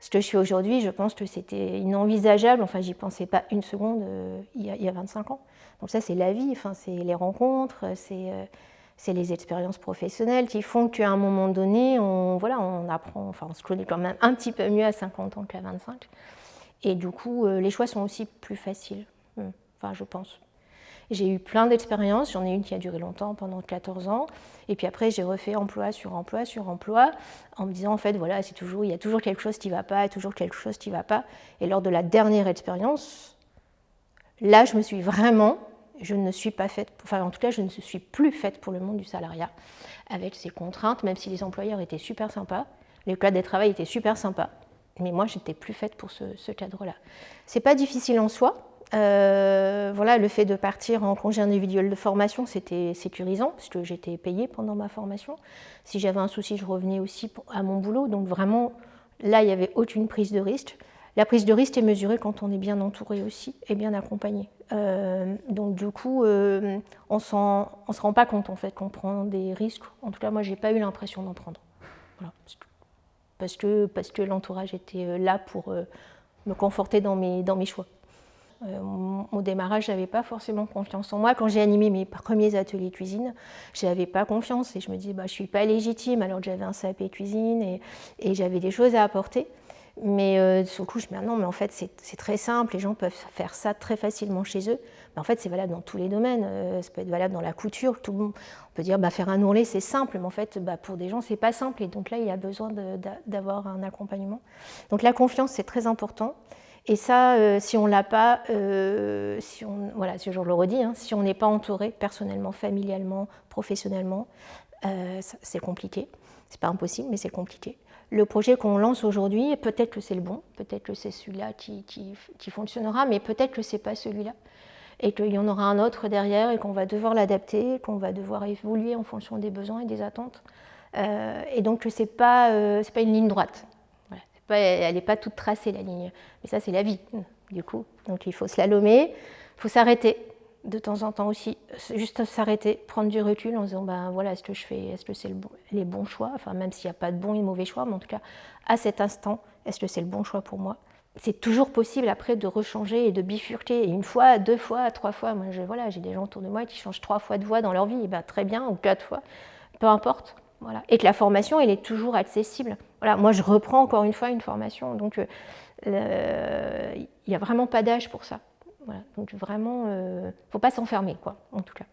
Ce que je fais aujourd'hui, je pense que c'était inenvisageable, enfin j'y pensais pas une seconde il y a 25 ans. Donc ça c'est la vie, enfin, c'est les rencontres, c'est les expériences professionnelles qui font qu'à un moment donné, on apprend, enfin on se connaît quand même un petit peu mieux à 50 ans qu'à 25. Et du coup, les choix sont aussi plus faciles, enfin je pense. J'ai eu plein d'expériences, j'en ai une qui a duré longtemps, pendant 14 ans, et puis après j'ai refait emploi sur emploi sur emploi, en me disant en fait voilà, il y a toujours quelque chose qui ne va pas, toujours quelque chose qui ne va pas. Et lors de la dernière expérience, là je ne suis pas faite, enfin en tout cas je ne suis plus faite pour le monde du salariat, avec ses contraintes, même si les employeurs étaient super sympas, le cadre de travail était super sympa, mais moi je n'étais plus faite pour ce cadre-là. C'est pas difficile en soi. Voilà, le fait de partir en congé individuel de formation, c'était sécurisant parce que j'étais payée pendant ma formation. Si j'avais un souci, je revenais aussi à mon boulot. Donc vraiment, là, il n'y avait aucune prise de risque. La prise de risque est mesurée quand on est bien entouré aussi et bien accompagné. Donc du coup, on ne se rend pas compte en fait qu'on prend des risques. En tout cas, moi, j'ai pas eu l'impression d'en prendre. Voilà. Parce que l'entourage était là pour me conforter dans mes choix. Au démarrage, je n'avais pas forcément confiance en moi. Quand j'ai animé mes premiers ateliers cuisine, je n'avais pas confiance et je me disais je ne suis pas légitime alors que j'avais un CAP cuisine et j'avais des choses à apporter. Mais sur le coup, je me dis non, mais en fait, c'est très simple, les gens peuvent faire ça très facilement chez eux. Mais en fait, c'est valable dans tous les domaines. Ça peut être valable dans la couture. Tout le monde, on peut dire faire un ourlet, c'est simple, mais en fait, pour des gens, c'est pas simple. Et donc là, il y a besoin d'avoir un accompagnement. Donc la confiance, c'est très important. Et ça, si on ne l'a pas, voilà, ce jour je le redis, si on n'est pas entouré personnellement, familialement, professionnellement, c'est compliqué. C'est pas impossible, mais c'est compliqué. Le projet qu'on lance aujourd'hui, peut-être que c'est le bon, peut-être que c'est celui-là qui fonctionnera, mais peut-être que c'est pas celui-là. Et qu'il y en aura un autre derrière et qu'on va devoir l'adapter, qu'on va devoir évoluer en fonction des besoins et des attentes. Et donc c'est pas une ligne droite. Elle n'est pas toute tracée, la ligne. Mais ça, c'est la vie, du coup. Donc il faut slalomer, il faut s'arrêter de temps en temps aussi. Juste s'arrêter, prendre du recul en se disant, voilà, est-ce que je fais, est-ce que c'est les bons choix? Enfin, même s'il n'y a pas de bons et de mauvais choix, mais en tout cas, à cet instant, est-ce que c'est le bon choix pour moi? C'est toujours possible après de rechanger et de bifurquer. Et une fois, 2 fois, 3 fois. Moi, j'ai des gens autour de moi qui changent 3 fois de voie dans leur vie. Et très bien, ou 4 fois. Peu importe. Voilà. Et que la formation, elle est toujours accessible. Voilà. Moi, je reprends encore une fois une formation. Donc, il n'y a vraiment pas d'âge pour ça. Voilà. Donc, vraiment, il ne faut pas s'enfermer, quoi, en tout cas.